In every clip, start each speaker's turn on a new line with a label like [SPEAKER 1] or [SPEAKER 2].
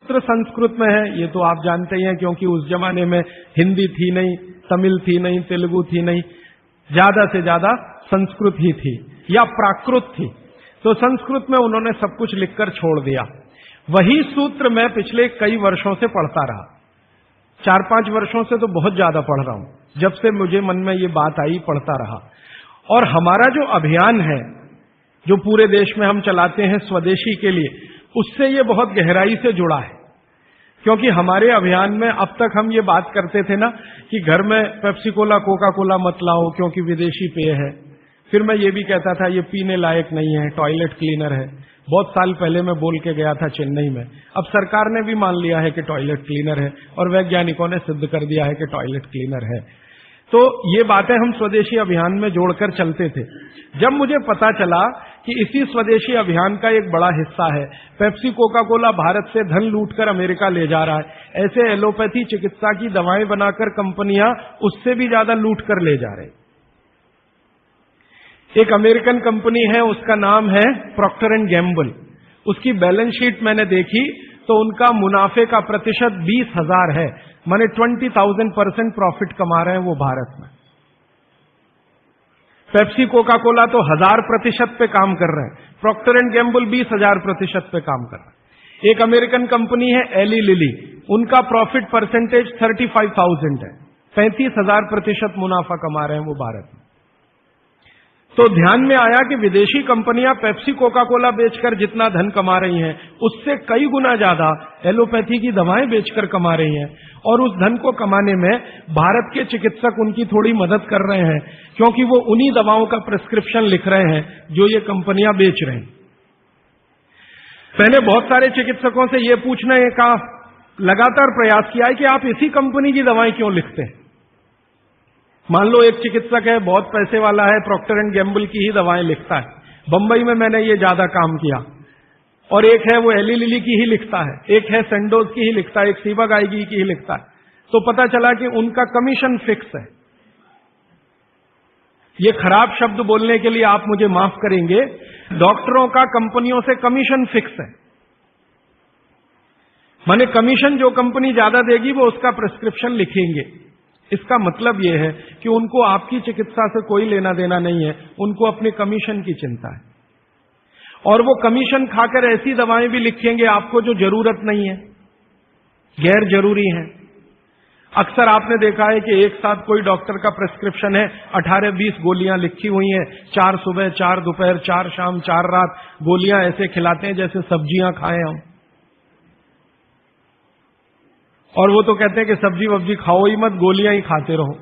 [SPEAKER 1] सूत्र संस्कृत में है, ये तो आप जानते ही हैं, क्योंकि उस जमाने में हिंदी थी नहीं, तमिल थी नहीं, तेलुगु थी नहीं, ज्यादा से ज्यादा संस्कृत ही थी या प्राकृत थी। तो संस्कृत में उन्होंने सब कुछ लिखकर छोड़ दिया। वही सूत्र मैं पिछले कई वर्षों से पढ़ता रहा, 4-5 वर्षों से तो बहुत ज्यादा पढ़ रहा हूं, जब से मुझे मन में ये बात आई पढ़ता रहा। और हमारा जो अभियान है जो पूरे देश में हम चलाते हैं स्वदेशी के लिए, उससे ये बहुत गहराई से जुड़ा है। क्योंकि हमारे अभियान में अब तक हम ये बात करते थे ना कि घर में पेप्सी कोला कोका कोला मत लाओ क्योंकि विदेशी पेय है। फिर मैं ये भी कहता था ये पीने लायक नहीं है, टॉयलेट क्लीनर है। बहुत साल पहले मैं बोल के गया था चेन्नई में, अब सरकार ने भी मान लिया है कि टॉयलेट क्लीनर है और वैज्ञानिकों ने सिद्ध कर दिया है कि टॉयलेट क्लीनर है। तो ये बातें हम स्वदेशी अभियान में जोड़कर चलते थे। जब मुझे पता चला कि इसी स्वदेशी अभियान का एक बड़ा हिस्सा है पेप्सी कोका कोला भारत से धन लूटकर अमेरिका ले जा रहा है, ऐसे एलोपैथी चिकित्सा की दवाएं बनाकर कंपनियां उससे भी ज्यादा लूट कर ले जा रहे। एक अमेरिकन कंपनी है, उसका नाम है प्रॉक्टर एंड गैम्बल। उसकी बैलेंस शीट मैंने देखी तो उनका मुनाफे का प्रतिशत 20,000 है, माने 20,000% प्रॉफिट कमा रहे हैं वो भारत में। पेप्सी कोका कोला तो 1000% पे काम कर रहे हैं, प्रॉक्टर एंड गैम्बल 20,000% पे काम कर रहे हैं। एक अमेरिकन कंपनी है एली लिली, उनका प्रॉफिट परसेंटेज 35,000 है, 35,000% मुनाफा कमा रहे हैं वो भारत में। तो ध्यान में आया कि विदेशी कंपनियां पेप्सी कोका कोला बेचकर जितना धन कमा रही हैं, उससे कई गुना ज्यादा एलोपैथी की दवाएं बेचकर कमा रही हैं। और उस धन को कमाने में भारत के चिकित्सक उनकी थोड़ी मदद कर रहे हैं, क्योंकि वो उन्हीं दवाओं का प्रिस्क्रिप्शन लिख रहे हैं जो ये कंपनियां बेच रहे हैं। मैंने बहुत सारे चिकित्सकों से ये पूछने का लगातार प्रयास किया है कि आप इसी कंपनी की दवाएं क्यों लिखते हैं। मान लो एक चिकित्सक है, बहुत पैसे वाला है, प्रॉक्टर एंड गैम्बल की ही दवाएं लिखता है। बंबई में मैंने ये ज्यादा काम किया। और एक है वो एली लिली की ही लिखता है, एक है सेंडोज की ही लिखता है, एक सीबागाइगी की ही लिखता है। तो पता चला कि उनका कमीशन फिक्स है। ये खराब शब्द बोलने के लिए आप मुझे माफ करेंगे, डॉक्टरों का कंपनियों से कमीशन फिक्स है। माने कमीशन जो कंपनी ज्यादा देगी वो उसका प्रिस्क्रिप्शन लिखेंगे। इसका मतलब यह है कि उनको आपकी चिकित्सा से कोई लेना देना नहीं है, उनको अपने कमीशन की चिंता है। और वो कमीशन खाकर ऐसी दवाएं भी लिखेंगे आपको जो जरूरत नहीं है, गैर जरूरी है। अक्सर आपने देखा है कि एक साथ कोई डॉक्टर का प्रिस्क्रिप्शन है, 18-20 गोलियां लिखी हुई हैं, 4 सुबह 4 दोपहर 4 शाम 4 रात गोलियां ऐसे खिलाते हैं जैसे सब्जियां खाएं हम। और वो तो कहते हैं कि सब्जी वब्जी खाओ ही मत, गोलियां ही खाते रहो।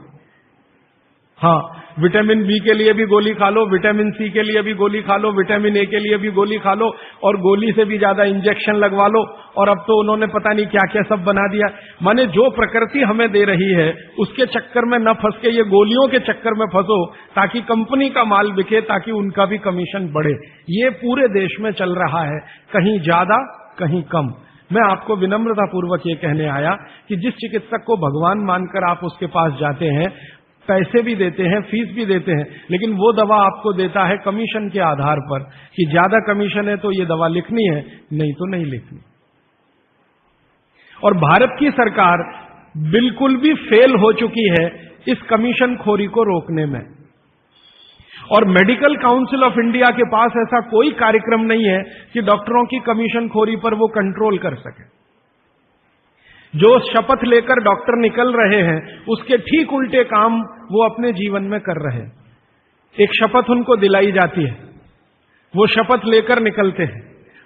[SPEAKER 1] हाँ, विटामिन बी के लिए भी गोली खा लो, विटामिन सी के लिए भी गोली खा लो, विटामिन ए के लिए भी गोली खा लो, और गोली से भी ज्यादा इंजेक्शन लगवा लो। और अब तो उन्होंने पता नहीं क्या क्या सब बना दिया। माने जो प्रकृति हमें दे रही है उसके चक्कर में न फंस के ये गोलियों के चक्कर में फंसो, ताकि कंपनी का माल बिके, ताकि उनका भी कमीशन बढ़े। ये पूरे देश में चल रहा है, कहीं ज्यादा कहीं कम। मैं आपको विनम्रतापूर्वक ये कहने आया कि जिस चिकित्सक को भगवान मानकर आप उसके पास जाते हैं, पैसे भी देते हैं, फीस भी देते हैं, लेकिन वो दवा आपको देता है कमीशन के आधार पर कि ज्यादा कमीशन है तो ये दवा लिखनी है, नहीं तो नहीं लिखनी। और भारत की सरकार बिल्कुल भी फेल हो चुकी है इस कमीशन खोरी को रोकने में। और मेडिकल काउंसिल ऑफ इंडिया के पास ऐसा कोई कार्यक्रम नहीं है कि डॉक्टरों की कमीशन खोरी पर वो कंट्रोल कर सके। जो शपथ लेकर डॉक्टर निकल रहे हैं उसके ठीक उल्टे काम वो अपने जीवन में कर रहे हैं। एक शपथ उनको दिलाई जाती है, वो शपथ लेकर निकलते हैं,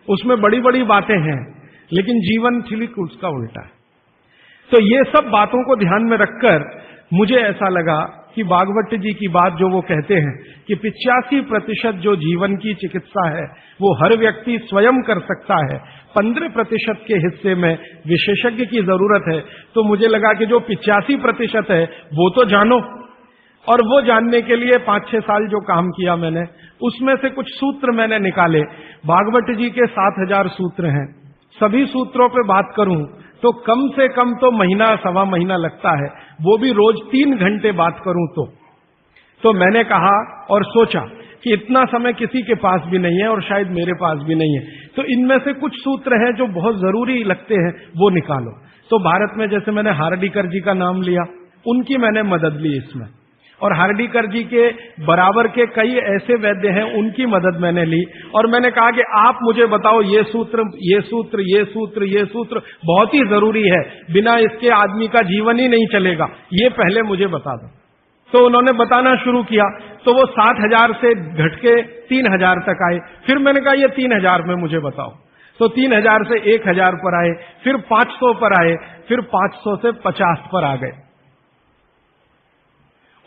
[SPEAKER 1] उसमें बड़ी बड़ी बातें हैं, लेकिन जीवन ठीक उसका उल्टा है। तो ये सब बातों को ध्यान में रखकर मुझे ऐसा लगा कि भागवत जी की बात जो वो कहते हैं कि 85% जो जीवन की चिकित्सा है वो हर व्यक्ति स्वयं कर सकता है, 15% के हिस्से में विशेषज्ञ की जरूरत है। तो मुझे लगा कि जो 85% है वो तो जानो। और वो जानने के लिए 5-6 साल जो काम किया मैंने, उसमें से कुछ सूत्र मैंने निकाले। भागवत जी के 7000 सूत्र हैं, सभी सूत्रों पे बात करूं तो कम से कम तो महीना सवा महीना लगता है, वो भी रोज 3 घंटे बात करूं तो मैंने कहा और सोचा कि इतना समय किसी के पास भी नहीं है और शायद मेरे पास भी नहीं है, तो इनमें से कुछ सूत्र हैं जो बहुत जरूरी लगते हैं, वो निकालो। तो भारत में जैसे मैंने हार्डीकर जी का नाम लिया, उनकी मैंने मदद ली इसमें, और हार्डीकर जी के बराबर के कई ऐसे वैद्य हैं, उनकी मदद मैंने ली, और मैंने कहा कि आप मुझे बताओ ये सूत्र, ये सूत्र, ये सूत्र, ये सूत्र बहुत ही जरूरी है, बिना इसके आदमी का जीवन ही नहीं चलेगा, ये पहले मुझे बता दो। तो उन्होंने बताना शुरू किया, तो वो 7,000 से घट के 3,000 तक आए। फिर मैंने कहा ये 3,000 में मुझे बताओ, तो 3,000 से 1,000 पर आए, फिर 500 पर आए, फिर 500 से 50 पर आ गए।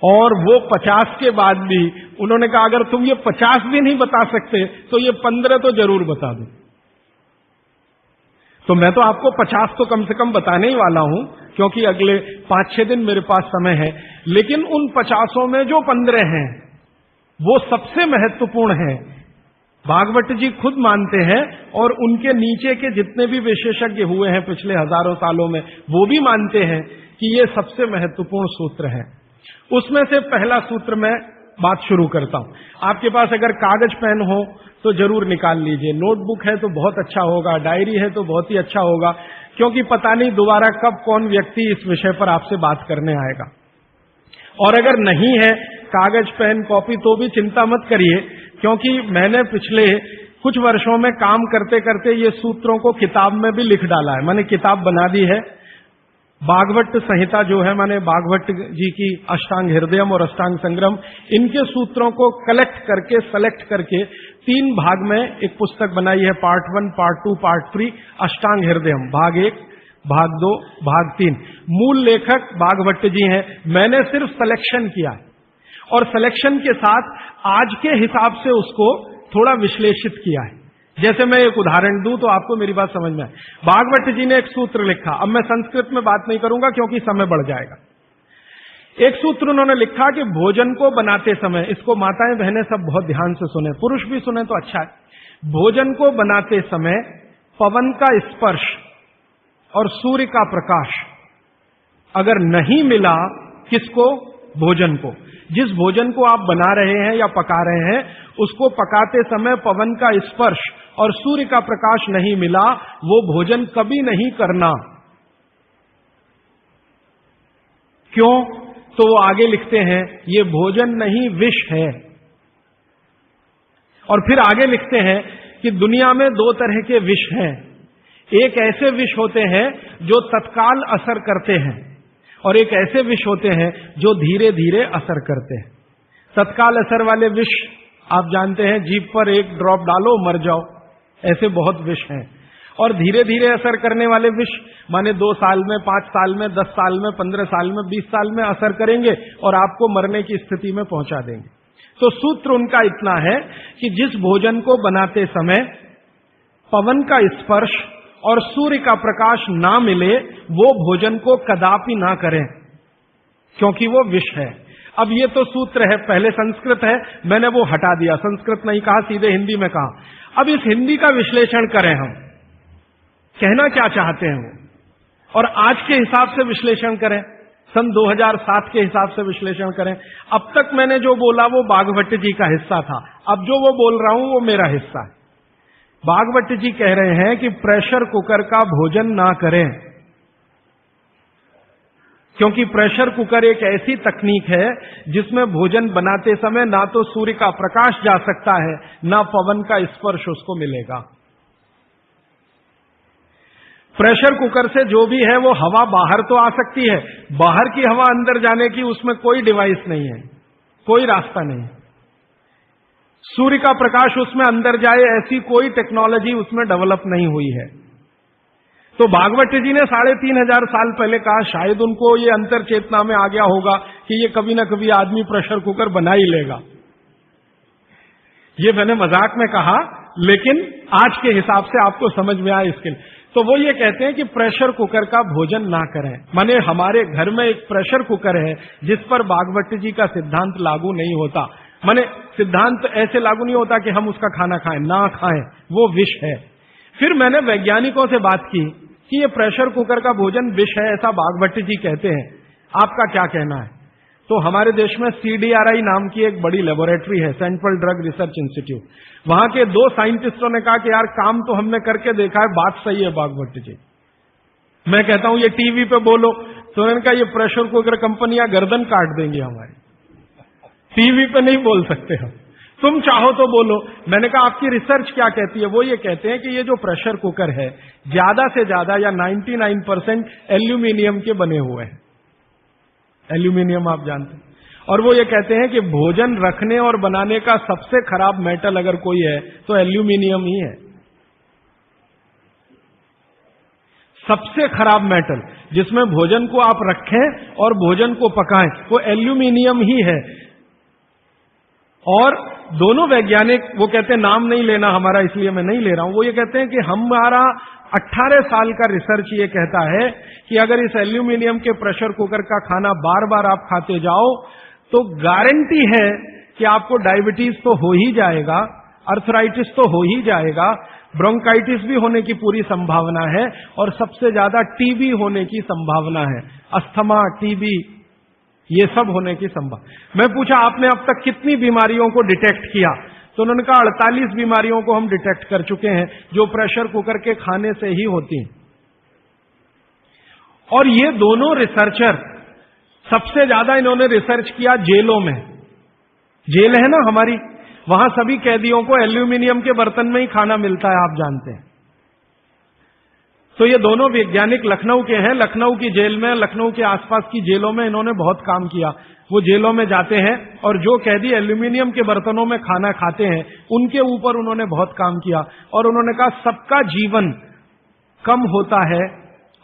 [SPEAKER 1] और वो 50 के बाद भी उन्होंने कहा अगर तुम ये 50 भी नहीं बता सकते तो ये 15 तो जरूर बता दो। तो मैं तो आपको 50 तो कम से कम बताने ही वाला हूं, क्योंकि अगले 5-6 दिन मेरे पास समय है, लेकिन उन 50 में जो 15 हैं वो सबसे महत्वपूर्ण हैं। भागवत जी खुद मानते हैं, और उनके नीचे के जितने भी विशेषज्ञ हुए हैं पिछले हजारों सालों में, वो भी मानते हैं कि ये सबसे महत्वपूर्ण सूत्र है। उसमें से पहला सूत्र मैं बात शुरू करता हूं। आपके पास अगर कागज पेन हो तो जरूर निकाल लीजिए, नोटबुक है तो बहुत अच्छा होगा, डायरी है तो बहुत ही अच्छा होगा, क्योंकि पता नहीं दोबारा कब कौन व्यक्ति इस विषय पर आपसे बात करने आएगा। और अगर नहीं है कागज पेन कॉपी तो भी चिंता मत करिए, क्योंकि मैंने पिछले कुछ वर्षों में काम करते करते ये सूत्रों को किताब में भी लिख डाला है। मैंने किताब बना दी है, भागवत संहिता जो है, माने भागवत जी की अष्टांग हृदयम और अष्टांग संग्रम, इनके सूत्रों को कलेक्ट करके, सेलेक्ट करके 3 भाग में एक पुस्तक बनाई है, पार्ट 1, पार्ट 2, पार्ट 3, अष्टांग हृदयम, भाग 1, भाग 2, भाग 3। मूल लेखक भागवत जी हैं, मैंने सिर्फ सिलेक्शन किया है, और सिलेक्शन के साथ आज के हिसाब से उसको थोड़ा विश्लेषित किया है। जैसे मैं एक उदाहरण दूं तो आपको मेरी बात समझ में आए। भागवत जी ने एक सूत्र लिखा, अब मैं संस्कृत में बात नहीं करूंगा क्योंकि समय बढ़ जाएगा। एक सूत्र उन्होंने लिखा कि भोजन को बनाते समय, इसको माताएं बहनें सब बहुत ध्यान से सुने, पुरुष भी सुने तो अच्छा है। भोजन को बनाते समय पवन का स्पर्श और सूर्य का प्रकाश अगर नहीं मिला, किसको? भोजन को। जिस भोजन को आप बना रहे हैं या पका रहे हैं, उसको पकाते समय पवन का स्पर्श और सूर्य का प्रकाश नहीं मिला, वो भोजन कभी नहीं करना। क्यों? तो वो आगे लिखते हैं ये भोजन नहीं विष है। और फिर आगे लिखते हैं कि दुनिया में 2 तरह के विष हैं। एक ऐसे विष होते हैं जो तत्काल असर करते हैं, और एक ऐसे विष होते हैं जो धीरे धीरे असर करते हैं। तत्काल असर वाले विष आप जानते हैं, जीभ पर 1 ड्रॉप डालो मर जाओ, ऐसे बहुत विष हैं। और धीरे धीरे असर करने वाले विष माने 2 साल में, 5 साल में, 10 साल में, 15 साल में, 20 साल में असर करेंगे और आपको मरने की स्थिति में पहुंचा देंगे। तो सूत्र उनका इतना है कि जिस भोजन को बनाते समय पवन का स्पर्श और सूर्य का प्रकाश ना मिले, वो भोजन को कदापि ना करें, क्योंकि वो विष है। अब ये तो सूत्र है, पहले संस्कृत है, मैंने वो हटा दिया, संस्कृत नहीं कहा, सीधे हिंदी में कहा। अब इस हिंदी का विश्लेषण करें, हम कहना क्या चाहते हैं वो, और आज के हिसाब से विश्लेषण करें, सन 2007 के हिसाब से विश्लेषण करें। अब तक मैंने जो बोला वो भागवत जी का हिस्सा था, अब जो वो बोल रहा हूं वो मेरा हिस्सा है। भागवत जी कह रहे हैं कि प्रेशर कुकर का भोजन ना करें, क्योंकि प्रेशर कुकर एक ऐसी तकनीक है जिसमें भोजन बनाते समय ना तो सूर्य का प्रकाश जा सकता है, ना पवन का स्पर्श उसको मिलेगा। प्रेशर कुकर से जो भी है वो हवा बाहर तो आ सकती है, बाहर की हवा अंदर जाने की उसमें कोई डिवाइस नहीं है, कोई रास्ता नहीं। सूर्य का प्रकाश उसमें अंदर जाए ऐसी कोई टेक्नोलॉजी उसमें डेवलप नहीं हुई है। तो भागवत जी ने 3500 साल पहले कहा, शायद उनको ये अंतर चेतना में आ गया होगा कि ये कभी ना कभी आदमी प्रेशर कुकर बना ही लेगा। ये मैंने मजाक में कहा, लेकिन आज के हिसाब से आपको समझ में आए इसके लिए। तो वो ये कहते हैं कि प्रेशर कुकर का भोजन ना करें। माने हमारे घर में एक प्रेशर कुकर है जिस पर भागवत जी का सिद्धांत लागू नहीं होता। माने सिद्धांत ऐसे लागू नहीं होता कि हम उसका खाना खाएं, ना खाएं, वो विष है। फिर मैंने वैज्ञानिकों से बात की कि ये प्रेशर कुकर का भोजन विष है, ऐसा भागवत जी कहते हैं, आपका क्या कहना है? तो हमारे देश में CDRI नाम की एक बड़ी लेबोरेटरी है, सेंट्रल ड्रग रिसर्च इंस्टीट्यूट। वहां के 2 साइंटिस्टों ने कहा कि यार काम तो हमने करके देखा है, बात सही है बागवती जी। मैं कहता हूं ये टीवी पे बोलो, तो उन्होंने कहा ये प्रेशर कुकर कंपनियां गर्दन काट देंगी हमारी, टीवी पे नहीं बोल सकते हम, तुम चाहो तो बोलो। मैंने कहा आपकी रिसर्च क्या कहती है? वो ये कहते हैं कि ये जो प्रेशर कुकर है ज्यादा से ज्यादा या 99% एल्यूमिनियम के बने हुए हैं। एल्यूमिनियम आप जानते हैं। और वो ये कहते हैं कि भोजन रखने और बनाने का सबसे खराब मेटल अगर कोई है तो एल्यूमिनियम ही है। सबसे खराब मेटल जिसमें भोजन को आप रखें और भोजन को पकाएं वो एल्यूमिनियम ही है। और दोनों वैज्ञानिक, वो कहते हैं नाम नहीं लेना हमारा, इसलिए मैं नहीं ले रहा हूं, वो ये कहते हैं कि हमारा 18 साल का रिसर्च ये कहता है कि अगर इस एल्यूमिनियम के प्रेशर कुकर का खाना बार बार आप खाते जाओ तो गारंटी है कि आपको डायबिटीज तो हो ही जाएगा, अर्थराइटिस तो हो ही जाएगा, ब्रोंकाइटिस भी होने की पूरी संभावना है और सबसे ज्यादा टीबी होने की संभावना है। अस्थमा, टीबी, ये सब होने की संभावना। मैं पूछा आपने अब तक कितनी बीमारियों को डिटेक्ट किया? तो उन्होंने कहा 48 बीमारियों को हम डिटेक्ट कर चुके हैं जो प्रेशर कुकर के खाने से ही होती हैं। और ये दोनों रिसर्चर सबसे ज्यादा इन्होंने रिसर्च किया जेलों में। जेल है ना हमारी, वहां सभी कैदियों को एल्यूमिनियम के बर्तन में ही खाना मिलता है, आप जानते हैं। तो ये दोनों वैज्ञानिक लखनऊ के हैं। लखनऊ की जेल में, लखनऊ के आसपास की जेलों में इन्होंने बहुत काम किया। वो जेलों में जाते हैं और जो कैदी एल्यूमिनियम के बर्तनों में खाना खाते हैं उनके ऊपर उन्होंने बहुत काम किया। और उन्होंने कहा सबका जीवन कम होता है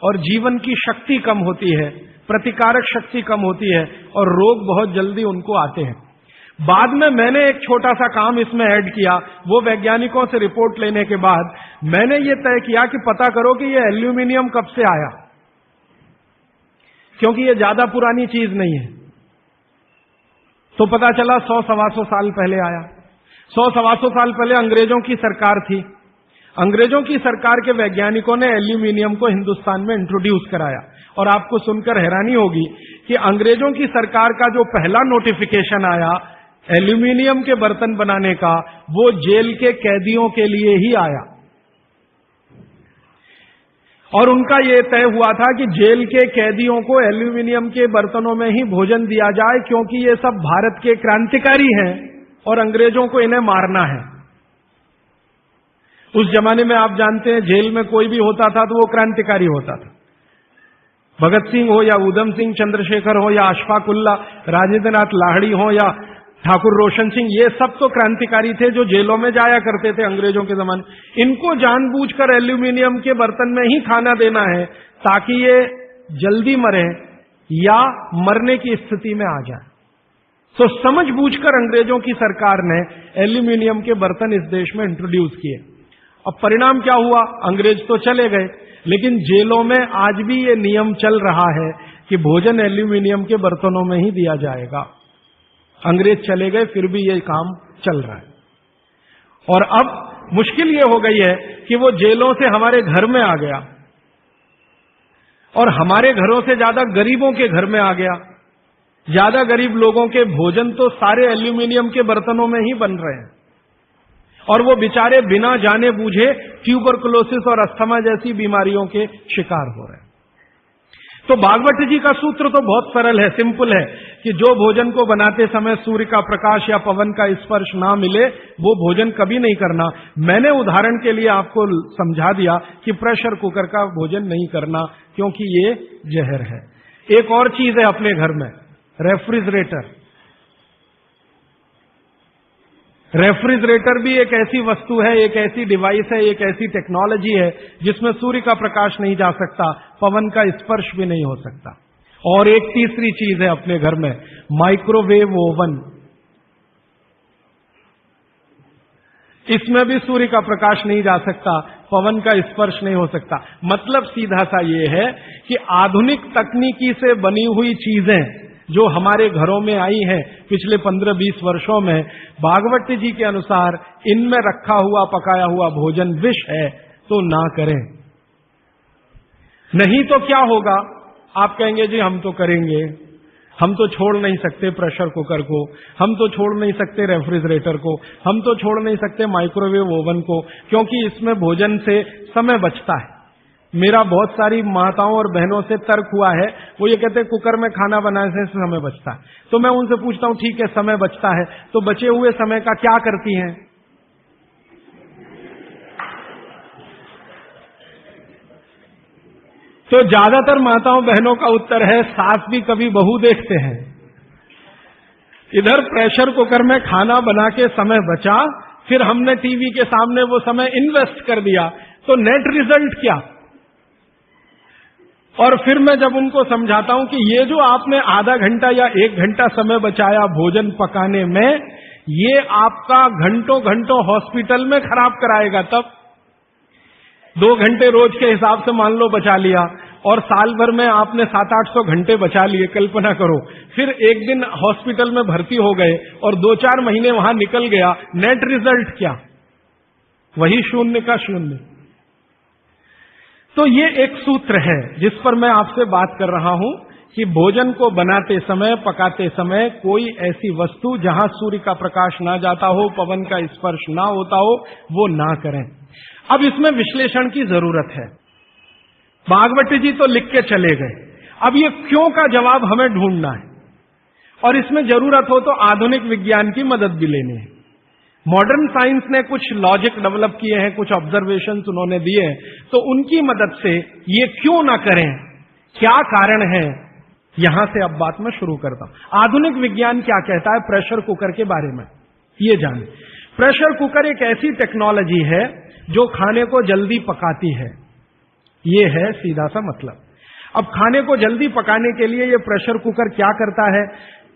[SPEAKER 1] और जीवन की शक्ति कम होती है, प्रतिकारक शक्ति कम होती है और रोग बहुत जल्दी उनको आते हैं। बाद में मैंने एक छोटा सा काम इसमें ऐड किया। वो वैज्ञानिकों से रिपोर्ट लेने के बाद मैंने ये तय किया कि पता करो कि ये एल्यूमिनियम कब से आया, क्योंकि ये ज्यादा पुरानी चीज नहीं है। तो पता चला 100-125 साल पहले आया। 100-125 साल पहले अंग्रेजों की सरकार थी। अंग्रेजों की सरकार के वैज्ञानिकों ने एल्यूमिनियम को हिंदुस्तान में इंट्रोड्यूस कराया। और आपको सुनकर हैरानी होगी कि अंग्रेजों की सरकार का जो पहला नोटिफिकेशन आया एल्यूमिनियम के बर्तन बनाने का, वो जेल के कैदियों के लिए ही आया। और उनका यह तय हुआ था कि जेल के कैदियों को एल्यूमिनियम के बर्तनों में ही भोजन दिया जाए, क्योंकि ये सब भारत के क्रांतिकारी हैं और अंग्रेजों को इन्हें मारना है। उस जमाने में आप जानते हैं जेल में कोई भी होता था तो वो क्रांतिकारी होता था। भगत सिंह हो या उधम सिंह, चंद्रशेखर हो या अशफाक उल्ला, राजेंद्र नाथ लाहिड़ी हो या ठाकुर रोशन सिंह, ये सब तो क्रांतिकारी थे जो जेलों में जाया करते थे अंग्रेजों के जमाने। इनको जानबूझकर एल्यूमिनियम के बर्तन में ही खाना देना है ताकि ये जल्दी मरे या मरने की स्थिति में आ जाए। तो समझबूझकर अंग्रेजों की सरकार ने एल्यूमिनियम के बर्तन इस देश में इंट्रोड्यूस किए। अब परिणाम क्या हुआ? अंग्रेज तो चले गए, लेकिन जेलों में आज भी ये नियम चल रहा है कि भोजन एल्यूमिनियम के बर्तनों में ही दिया जाएगा। अंग्रेज चले गए फिर भी ये काम चल रहा है। और अब मुश्किल ये हो गई है कि वो जेलों से हमारे घर में आ गया और हमारे घरों से ज्यादा गरीबों के घर में आ गया। ज्यादा गरीब लोगों के भोजन तो सारे एल्यूमिनियम के बर्तनों में ही बन रहे हैं और वो बेचारे बिना जाने बूझे ट्यूबरकुलोसिस और अस्थमा जैसी बीमारियों के शिकार हो रहे हैं। तो भागवत जी का सूत्र तो बहुत सरल है, सिंपल है कि जो भोजन को बनाते समय सूर्य का प्रकाश या पवन का स्पर्श ना मिले वो भोजन कभी नहीं करना। मैंने उदाहरण के लिए आपको समझा दिया कि प्रेशर कुकर का भोजन नहीं करना क्योंकि ये जहर है। एक और चीज है अपने घर में, रेफ्रिजरेटर। रेफ्रिजरेटर भी एक ऐसी वस्तु है, एक ऐसी डिवाइस है, एक ऐसी टेक्नोलॉजी है जिसमें सूर्य का प्रकाश नहीं जा सकता, पवन का स्पर्श भी नहीं हो सकता। और एक तीसरी चीज है अपने घर में, माइक्रोवेव ओवन। इसमें भी सूर्य का प्रकाश नहीं जा सकता, पवन का स्पर्श नहीं हो सकता। मतलब सीधा सा ये है कि आधुनिक तकनीकी से बनी हुई चीजें जो हमारे घरों में आई हैं पिछले 15-20 वर्षों में, भागवत जी के अनुसार इनमें रखा हुआ पकाया हुआ भोजन विष है, तो ना करें। नहीं तो क्या होगा? आप कहेंगे जी हम तो करेंगे, हम तो छोड़ नहीं सकते प्रेशर कुकर को, हम तो छोड़ नहीं सकते रेफ्रिजरेटर को, हम तो छोड़ नहीं सकते माइक्रोवेव ओवन को, क्योंकि इसमें भोजन से समय बचता है। मेरा बहुत सारी माताओं और बहनों से तर्क हुआ है, वो ये कहते हैं कुकर में खाना बनाने से समय बचता है। तो मैं उनसे पूछता हूं ठीक है समय बचता है, तो बचे हुए समय का क्या करती हैं? तो ज्यादातर माताओं बहनों का उत्तर है सास भी कभी बहू देखते हैं। इधर प्रेशर कुकर में खाना बना के समय बचा, फिर हमने टीवी के सामने वो समय इन्वेस्ट कर दिया, तो नेट रिजल्ट क्या? और फिर मैं जब उनको समझाता हूं कि ये जो आपने आधा घंटा या 1 घंटा समय बचाया भोजन पकाने में, ये आपका घंटों घंटों हॉस्पिटल में खराब कराएगा। तब 2 घंटे रोज के हिसाब से मान लो बचा लिया, और साल भर में आपने 700-800 घंटे बचा लिए, कल्पना करो। फिर एक दिन हॉस्पिटल में भर्ती हो गए और 2-4 महीने वहां निकल गया, नेट रिजल्ट क्या? वही 0 का 0। तो ये एक सूत्र है जिस पर मैं आपसे बात कर रहा हूं कि भोजन को बनाते समय, पकाते समय कोई ऐसी वस्तु जहां सूर्य का प्रकाश ना जाता हो, पवन का स्पर्श ना होता हो, वो ना करें। अब इसमें विश्लेषण की जरूरत है। भागवती जी तो लिख के चले गए, अब ये क्यों का जवाब हमें ढूंढना है, और इसमें जरूरत हो तो आधुनिक विज्ञान की मदद भी लेनी है। मॉडर्न साइंस ने कुछ लॉजिक डेवलप किए हैं, कुछ ऑब्जर्वेशंस उन्होंने दिए हैं, तो उनकी मदद से ये क्यों ना करें, क्या कारण है, यहां से अब बात मैं शुरू करता हूं। आधुनिक विज्ञान क्या कहता है प्रेशर कुकर के बारे में, ये जाने। प्रेशर कुकर एक ऐसी टेक्नोलॉजी है जो खाने को जल्दी पकाती है, ये है सीधा सा मतलब। अब खाने को जल्दी पकाने के लिए ये प्रेशर कुकर क्या करता है,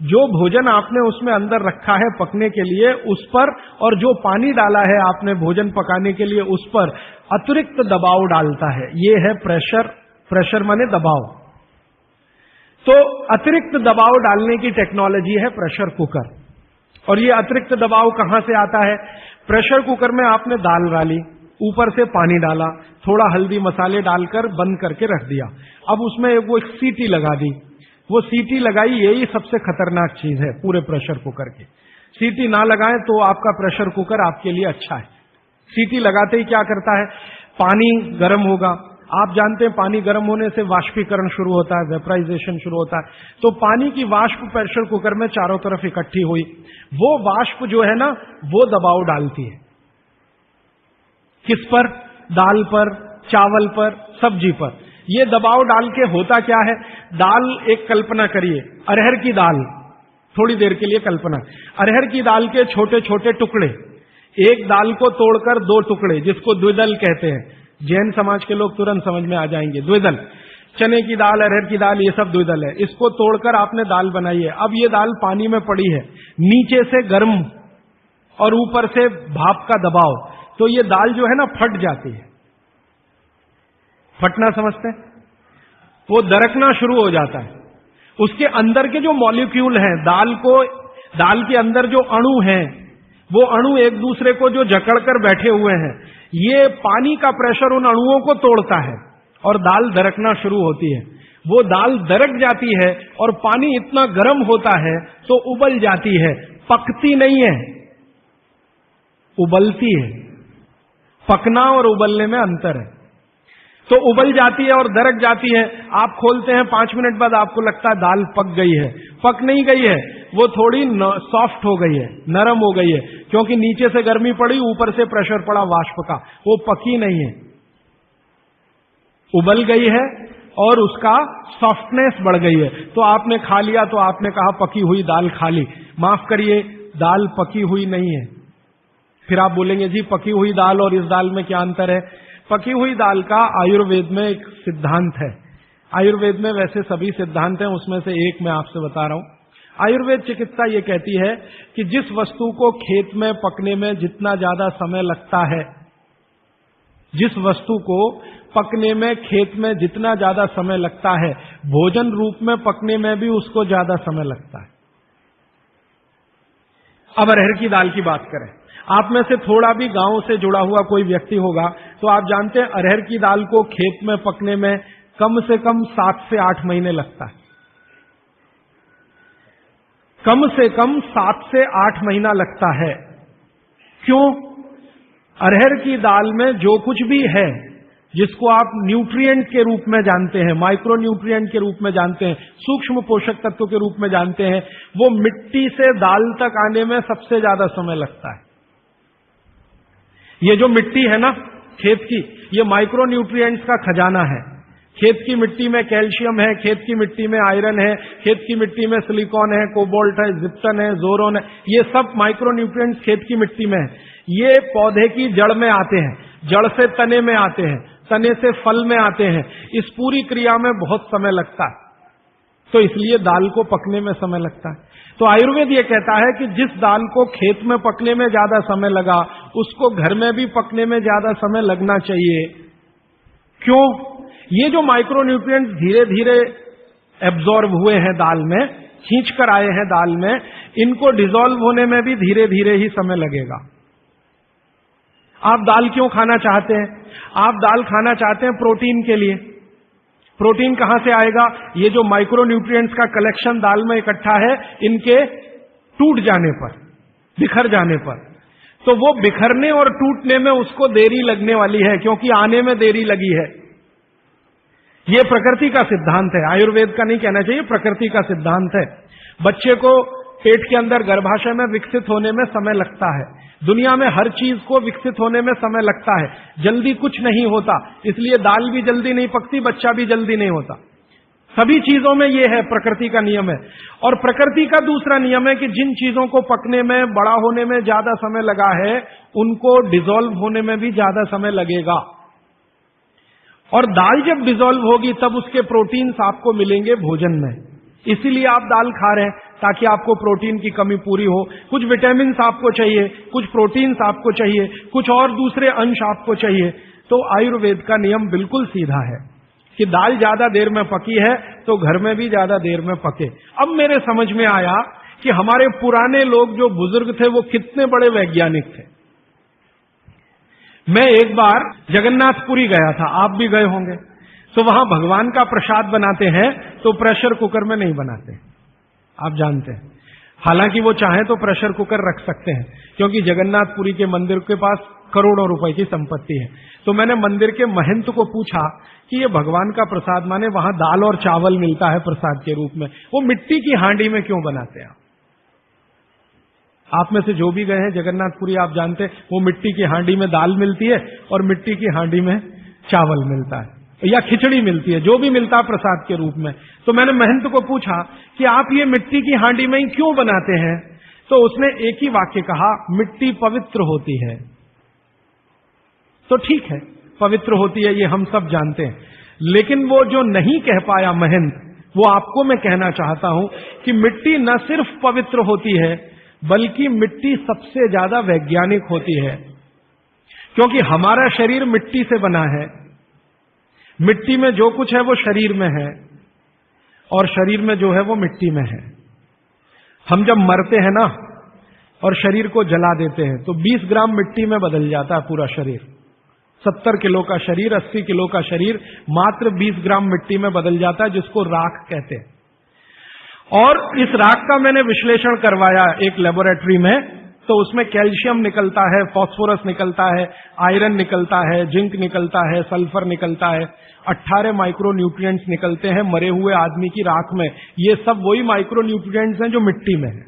[SPEAKER 1] जो भोजन आपने उसमें अंदर रखा है पकने के लिए उस पर, और जो पानी डाला है आपने भोजन पकाने के लिए उस पर अतिरिक्त दबाव डालता है। ये है प्रेशर। प्रेशर माने दबाव। तो अतिरिक्त दबाव डालने की टेक्नोलॉजी है प्रेशर कुकर। और ये अतिरिक्त दबाव कहां से आता है? प्रेशर कुकर में आपने दाल डाली, ऊपर से पानी डाला, थोड़ा हल्दी मसाले डालकर बंद करके रख दिया। अब उसमें वो एक सीटी लगा दी, वो सीटी लगाई, यही सबसे खतरनाक चीज है पूरे प्रेशर कुकर की। सीटी ना लगाएं तो आपका प्रेशर कुकर आपके लिए अच्छा है। सीटी लगाते ही क्या करता है, पानी गर्म होगा। आप जानते हैं पानी गर्म होने से वाष्पीकरण शुरू होता है, वेपराइजेशन शुरू होता है। तो पानी की वाष्प प्रेशर कुकर में चारों तरफ इकट्ठी हुई, वो वाष्प जो है ना वो दबाव डालती है। किस पर? दाल पर, चावल पर, सब्जी पर। ये दबाव डाल के होता क्या है, दाल एक कल्पना करिए, अरहर की दाल, थोड़ी देर के लिए कल्पना, अरहर की दाल के छोटे छोटे टुकड़े, एक दाल को तोड़कर 2 टुकड़े, जिसको द्विदल कहते हैं। जैन समाज के लोग तुरंत समझ में आ जाएंगे। द्विदल, चने की दाल, अरहर की दाल, ये सब द्विदल है। इसको तोड़कर आपने दाल बनाई है। अब ये दाल पानी में पड़ी है, नीचे से गर्म और ऊपर से भाप का दबाव, तो ये दाल जो है ना फट जाती है। फटना समझते हैं? वो दरकना शुरू हो जाता है। उसके अंदर के जो मॉलिक्यूल हैं, दाल के अंदर जो अणु हैं, वो अणु एक दूसरे को जो जकड़कर बैठे हुए हैं, ये पानी का प्रेशर उन अणुओं को तोड़ता है और दाल दरकना शुरू होती है। वो दाल दरक जाती है और पानी इतना गर्म होता है तो उबल जाती है, पकती नहीं है, उबलती है। पकना और उबलने में अंतर है। तो उबल जाती है और दरक जाती है। आप खोलते हैं, 5 मिनट बाद आपको लगता है दाल पक गई है। पक नहीं गई है, वो थोड़ी सॉफ्ट हो गई है, नरम हो गई है, क्योंकि नीचे से गर्मी पड़ी, ऊपर से प्रेशर पड़ा वाष्प का, वो पकी नहीं है, उबल गई है और उसका सॉफ्टनेस बढ़ गई है। तो आपने खा लिया तो आपने कहा पकी हुई दाल खा ली। माफ करिए, दाल पकी हुई नहीं है। फिर आप बोलेंगे जी पकी हुई दाल और इस दाल में क्या अंतर है? पकी हुई दाल का आयुर्वेद में एक सिद्धांत है। आयुर्वेद में वैसे सभी सिद्धांत हैं, उसमें से एक मैं आपसे बता रहा हूं। आयुर्वेद चिकित्सा ये कहती है कि जिस वस्तु को खेत में पकने में जितना ज्यादा समय लगता है, जिस वस्तु को पकने में खेत में जितना ज्यादा समय लगता है, भोजन रूप में पकने में भी उसको ज्यादा समय लगता है। अब अरहर की दाल की बात करें, आप में से थोड़ा भी गांव से जुड़ा हुआ कोई व्यक्ति होगा तो आप जानते हैं अरहर की दाल को खेत में पकने में कम से कम 7 से 8 महीने लगता है। कम से कम 7 से 8 महीना लगता है। क्यों? अरहर की दाल में जो कुछ भी है, जिसको आप न्यूट्रिएंट के रूप में जानते हैं, माइक्रो न्यूट्रिएंट के रूप में जानते हैं, सूक्ष्म पोषक तत्व के रूप में जानते हैं, वो मिट्टी से दाल तक आने में सबसे ज्यादा समय लगता है। ये जो मिट्टी है ना खेत की, ये माइक्रो न्यूट्रिएंट्स का खजाना है। खेत की मिट्टी में कैल्शियम है, खेत की मिट्टी में आयरन है, खेत की मिट्टी में सिलिकॉन है, कोबाल्ट है, जिप्सन है, जोरोन है, ये सब माइक्रो न्यूट्रिएंट्स खेत की मिट्टी में है। ये पौधे की जड़ में आते हैं, जड़ से तने में आते हैं, तने से फल में आते हैं। इस पूरी क्रिया में बहुत समय लगता है, तो इसलिए दाल को पकने में समय लगता है। तो आयुर्वेद ये कहता है कि जिस दाल को खेत में पकने में ज्यादा समय लगा, उसको घर में भी पकने में ज्यादा समय लगना चाहिए। क्यों? ये जो माइक्रो न्यूट्रिएंट्स धीरे धीरे एब्जॉर्ब हुए हैं दाल में, खींच कर आए हैं दाल में, इनको डिसॉल्व होने में भी धीरे धीरे ही समय लगेगा। आप दाल क्यों खाना चाहते हैं? आप दाल खाना चाहते हैं प्रोटीन के लिए। प्रोटीन कहां से आएगा? ये जो माइक्रो न्यूट्रिएंट्स का कलेक्शन दाल में इकट्ठा है, इनके टूट जाने पर, बिखर जाने पर, तो वो बिखरने और टूटने में उसको देरी लगने वाली है, क्योंकि आने में देरी लगी है। ये प्रकृति का सिद्धांत है, आयुर्वेद का नहीं कहना चाहिए, प्रकृति का सिद्धांत है। बच्चे को पेट के अंदर गर्भाशय में विकसित होने में समय लगता है। दुनिया में हर चीज को विकसित होने में समय लगता है, जल्दी कुछ नहीं होता। इसलिए दाल भी जल्दी नहीं पकती, बच्चा भी जल्दी नहीं होता। सभी चीजों में यह है, प्रकृति का नियम है। और प्रकृति का दूसरा नियम है कि जिन चीजों को पकने में, बड़ा होने में ज्यादा समय लगा है, उनको डिसॉल्व होने में भी ज्यादा समय लगेगा। और दाल जब डिसॉल्व होगी तब उसके प्रोटीन्स आपको मिलेंगे भोजन में। इसीलिए आप दाल खा रहे हैं, ताकि आपको प्रोटीन की कमी पूरी हो। कुछ विटामिन आपको चाहिए, कुछ प्रोटीन्स आपको चाहिए, कुछ और दूसरे अंश आपको चाहिए। तो आयुर्वेद का नियम बिल्कुल सीधा है कि दाल ज्यादा देर में पकी है तो घर में भी ज्यादा देर में पके। अब मेरे समझ में आया कि हमारे पुराने लोग जो बुजुर्ग थे वो कितने बड़े वैज्ञानिक थे। मैं एक बार जगन्नाथपुरी गया था, आप भी गए होंगे। तो वहां भगवान का प्रसाद बनाते हैं तो प्रेशर कुकर में नहीं बनाते, आप जानते हैं। हालांकि वो चाहे तो प्रेशर कुकर रख सकते हैं, क्योंकि जगन्नाथपुरी के मंदिर के पास करोड़ों रुपए की संपत्ति है। तो मैंने मंदिर के महंत को पूछा कि ये भगवान का प्रसाद, माने वहां दाल और चावल मिलता है प्रसाद के रूप में, वो मिट्टी की हांडी में क्यों बनाते हैं? आप में से जो भी गए हैं जगन्नाथपुरी, आप जानते हैं वो मिट्टी की हांडी में दाल मिलती है और मिट्टी की हांडी में चावल मिलता है या खिचड़ी मिलती है, जो भी मिलता है प्रसाद के रूप में। तो मैंने महंत को पूछा कि आप ये मिट्टी की हांडी में ही क्यों बनाते हैं? तो उसने एक ही वाक्य कहा, मिट्टी पवित्र होती है। तो ठीक है, पवित्र होती है, ये हम सब जानते हैं। लेकिन वो जो नहीं कह पाया महंत, वो आपको मैं कहना चाहता हूं कि मिट्टी न सिर्फ पवित्र होती है, बल्कि मिट्टी सबसे ज्यादा वैज्ञानिक होती है। क्योंकि हमारा शरीर मिट्टी से बना है, मिट्टी में जो कुछ है वो शरीर में है, और शरीर में जो है वो मिट्टी में है। हम जब मरते हैं ना और शरीर को जला देते हैं तो 20 ग्राम मिट्टी में बदल जाता है पूरा शरीर। 70 किलो का शरीर, 80 किलो का शरीर मात्र 20 ग्राम मिट्टी में बदल जाता है, जिसको राख कहते हैं। और इस राख का मैंने विश्लेषण करवाया एक लेबोरेटरी में, तो उसमें कैल्शियम निकलता है, फास्फोरस निकलता है, आयरन निकलता है, जिंक निकलता है, सल्फर निकलता है, 18 माइक्रो न्यूट्रिएंट्स निकलते हैं मरे हुए आदमी की राख में। ये सब वही माइक्रो न्यूट्रिएंट्स हैं जो मिट्टी में है।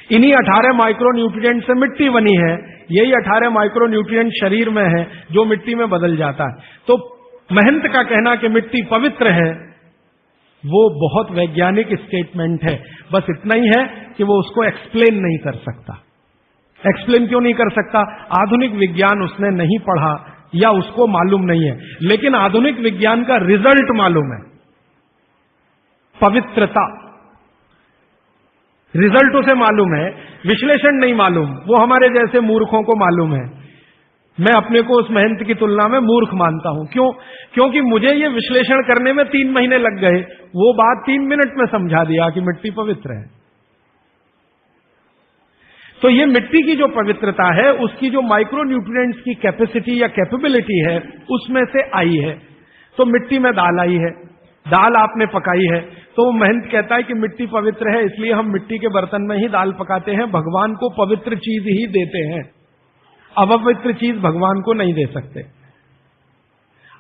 [SPEAKER 1] इन्हीं 18 माइक्रो न्यूट्रिएंट से मिट्टी बनी है, यही 18 माइक्रो न्यूट्रिएंट शरीर में है जो मिट्टी में बदल जाता है। तो महंत का कहना कि मिट्टी पवित्र है, वो बहुत वैज्ञानिक स्टेटमेंट है। बस इतना ही है कि वो उसको एक्सप्लेन नहीं कर सकता। एक्सप्लेन क्यों नहीं कर सकता? आधुनिक विज्ञान उसने नहीं पढ़ा या उसको मालूम नहीं है। लेकिन आधुनिक विज्ञान का रिजल्ट मालूम है, पवित्रता। रिजल्ट उसे मालूम है, विश्लेषण नहीं मालूम। वो हमारे जैसे मूर्खों को मालूम है। मैं अपने को उस महंत की तुलना में मूर्ख मानता हूं। क्यों? क्योंकि मुझे ये विश्लेषण करने में 3 महीने लग गए, वो बात 3 मिनट में समझा दिया कि मिट्टी पवित्र है। तो ये मिट्टी की जो पवित्रता है, उसकी जो माइक्रो न्यूट्रिएंट्स की कैपेसिटी या कैपेबिलिटी है, उसमें से आई है। तो मिट्टी में दाल आई है, दाल आपने पकाई है, तो महंत कहता है कि मिट्टी पवित्र है, इसलिए हम मिट्टी के बर्तन में ही दाल पकाते हैं, भगवान को पवित्र चीज ही देते हैं, अपवित्र चीज भगवान को नहीं दे सकते।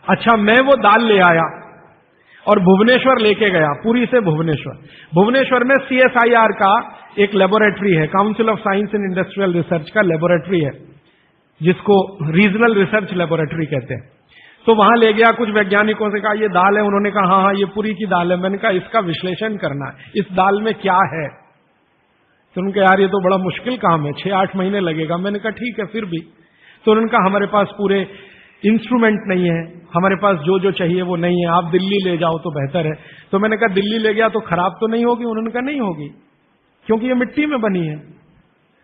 [SPEAKER 1] अच्छा, मैं वो दाल ले आया और भुवनेश्वर लेके गया, पुरी से भुवनेश्वर। भुवनेश्वर में CSIR का एक लेबोरेटरी है, council of science and industrial research का लेबोरेटरी है, जिसको रीजनल रिसर्च लेबोरेटरी कहते हैं। तो वहां ले गया, कुछ वैज्ञानिकों से कहा ये दाल है, उन्होंने कहा हाँ हाँ ये पुरी की दाल है। मैंने कहा इसका विश्लेषण करना है, इस दाल में क्या है। तो उन्होंने कहा यार ये तो बड़ा मुश्किल काम है, 6-8 महीने लगेगा। मैंने कहा ठीक है फिर भी। तो उन्होंने कहा हमारे पास पूरे इंस्ट्रूमेंट नहीं है, हमारे पास जो जो चाहिए वो नहीं है, आप दिल्ली ले जाओ तो बेहतर है। तो मैंने कहा दिल्ली ले गया तो खराब तो नहीं होगी? उन्होंने कहा नहीं होगी, क्योंकि ये मिट्टी में बनी है।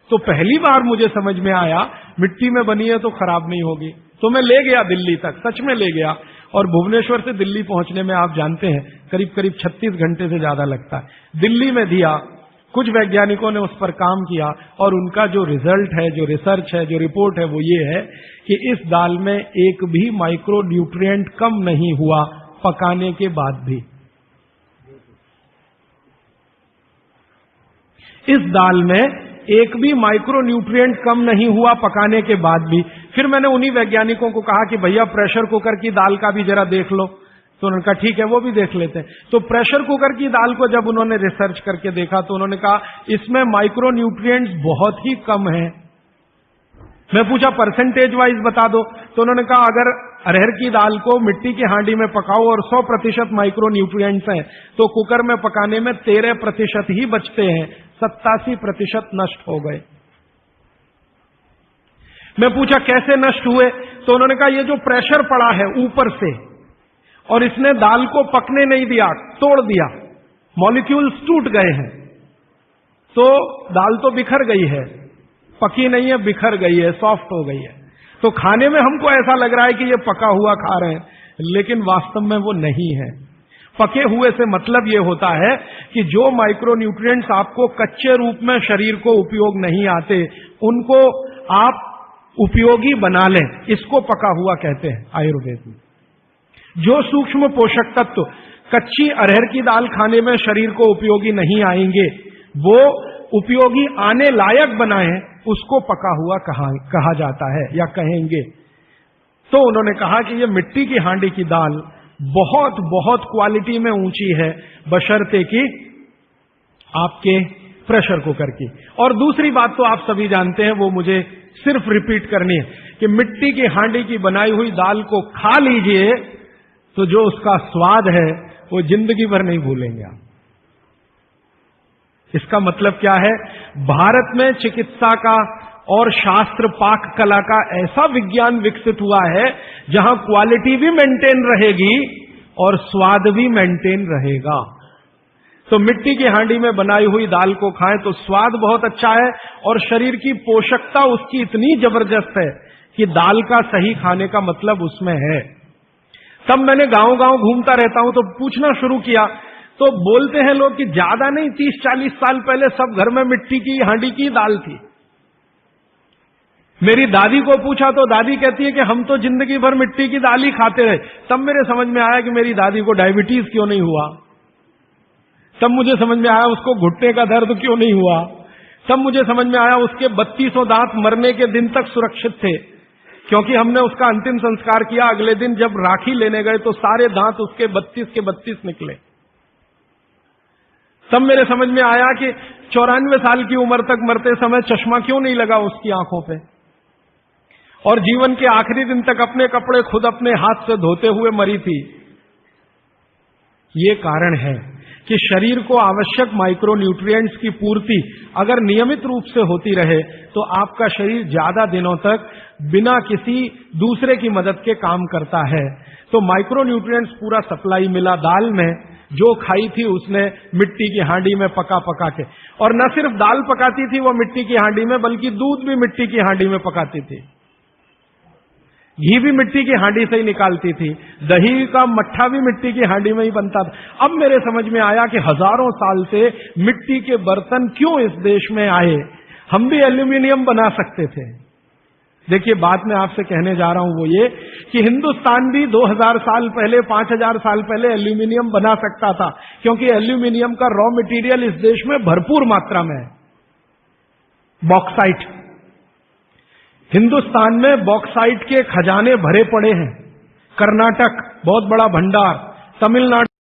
[SPEAKER 1] तो पहली बार मुझे समझ में आया मिट्टी में बनी है तो खराब नहीं होगी। तो मैं ले गया दिल्ली तक, सच में ले गया। और भुवनेश्वर से दिल्ली पहुंचने में आप जानते हैं करीब करीब 36 घंटे से ज्यादा लगता है। दिल्ली में दिया, कुछ वैज्ञानिकों ने उस पर काम किया और उनका जो रिजल्ट है, जो रिसर्च है, जो रिपोर्ट है, वो ये है कि इस दाल में एक भी माइक्रो न्यूट्रिएंट कम नहीं हुआ पकाने के बाद भी। इस दाल में एक भी माइक्रो न्यूट्रिएंट कम नहीं हुआ पकाने के बाद भी। फिर मैंने उन्हीं वैज्ञानिकों को कहा कि भैया प्रेशर कुकर की दाल का भी जरा देख लो। तो उन्होंने कहा ठीक है वो भी देख लेते हैं। तो प्रेशर कुकर की दाल को जब उन्होंने रिसर्च करके देखा तो उन्होंने कहा इसमें माइक्रो न्यूट्रिएंट्स बहुत ही कम है। मैं पूछा परसेंटेज वाइज बता दो। तो उन्होंने कहा अगर अरहर की दाल को मिट्टी की हांडी में पकाओ और 100% माइक्रो न्यूट्रिएंट्स हैं तो कुकर में पकाने में 13% ही बचते हैं, 87% नष्ट हो गए। मैं पूछा कैसे नष्ट हुए? तो उन्होंने कहा ये जो प्रेशर पड़ा है ऊपर से और इसने दाल को पकने नहीं दिया, तोड़ दिया, मॉलिक्यूल्स टूट गए हैं, तो दाल तो बिखर गई है, पकी नहीं है, बिखर गई है, सॉफ्ट हो गई है। तो खाने में हमको ऐसा लग रहा है कि ये पका हुआ खा रहे हैं, लेकिन वास्तव में वो नहीं है। पके हुए से मतलब ये होता है कि जो माइक्रो न्यूट्रिएंट्स आपको कच्चे रूप में शरीर को उपयोग नहीं आते, उनको आप उपयोगी बना लें, इसको पका हुआ कहते हैं आयुर्वेद में। जो सूक्ष्म पोषक तत्व कच्ची अरहर की दाल खाने में शरीर को उपयोगी नहीं आएंगे, वो उपयोगी आने लायक बनाएं, उसको पका हुआ कहा जाता है या कहेंगे। तो उन्होंने कहा कि ये मिट्टी की हांडी की दाल बहुत बहुत क्वालिटी में ऊंची है, बशर्ते कि आपके प्रेशर कुकर की। और दूसरी बात तो आप सभी जानते हैं, वो मुझे सिर्फ रिपीट करनी है कि मिट्टी की हांडी की बनाई हुई दाल को खा लीजिए तो जो उसका स्वाद है वो जिंदगी भर नहीं भूलेंगे आप। इसका मतलब क्या है? भारत में चिकित्सा का और शास्त्र पाक कला का ऐसा विज्ञान विकसित हुआ है जहां क्वालिटी भी मेंटेन रहेगी और स्वाद भी मेंटेन रहेगा। तो मिट्टी की हांडी में बनाई हुई दाल को खाएं तो स्वाद बहुत अच्छा है और शरीर की पोषकता उसकी इतनी जबरदस्त है कि दाल का सही खाने का मतलब उसमें है। तब मैंने गांव गांव घूमता रहता हूं तो पूछना शुरू किया, तो बोलते हैं लोग कि ज्यादा नहीं, 30-40 साल पहले सब घर में मिट्टी की हांडी की दाल थी। मेरी दादी को पूछा तो दादी कहती है कि हम तो जिंदगी भर मिट्टी की दाल ही खाते रहे। तब मेरे समझ में आया कि मेरी दादी को डायबिटीज क्यों नहीं हुआ। तब मुझे समझ में आया उसको घुटने का दर्द क्यों नहीं हुआ। तब मुझे समझ में आया उसके 3200 दांत मरने के दिन तक सुरक्षित थे, क्योंकि हमने उसका अंतिम संस्कार किया। अगले दिन जब राखी लेने गए तो सारे दांत उसके 32 के 32 निकले। तब मेरे समझ में आया कि 94 साल की उम्र तक मरते समय चश्मा क्यों नहीं लगा उसकी आंखों पे, और जीवन के आखिरी दिन तक अपने कपड़े खुद अपने हाथ से धोते हुए मरी थी। ये कारण है कि शरीर को आवश्यक माइक्रो न्यूट्रिएंट्स की पूर्ति अगर नियमित रूप से होती रहे तो आपका शरीर ज्यादा दिनों तक बिना किसी दूसरे की मदद के काम करता है। तो माइक्रो न्यूट्रिएंट्स पूरा सप्लाई मिला दाल में, जो खाई थी उसने मिट्टी की हांडी में पका पका के। और न सिर्फ दाल पकाती थी वो मिट्टी की हांडी में, बल्कि दूध भी मिट्टी की हांडी में पकाती थी, घी भी मिट्टी की हांडी से ही निकालती थी, दही का मट्ठा भी मिट्टी की हांडी में ही बनता था। अब मेरे समझ में आया कि हजारों साल से मिट्टी के बर्तन क्यों इस देश में आए। हम भी एल्यूमिनियम बना सकते थे, देखिए, बात मैं आपसे कहने जा रहा हूं वो ये कि हिंदुस्तान भी 2000 साल पहले, 5000 साल पहले एल्यूमिनियम बना सकता था, क्योंकि एल्यूमिनियम का रॉ मटेरियल इस देश में भरपूर मात्रा में है। बॉक्साइट, हिंदुस्तान में बॉक्साइट के खजाने भरे पड़े हैं। कर्नाटक बहुत बड़ा भंडार, तमिलनाडु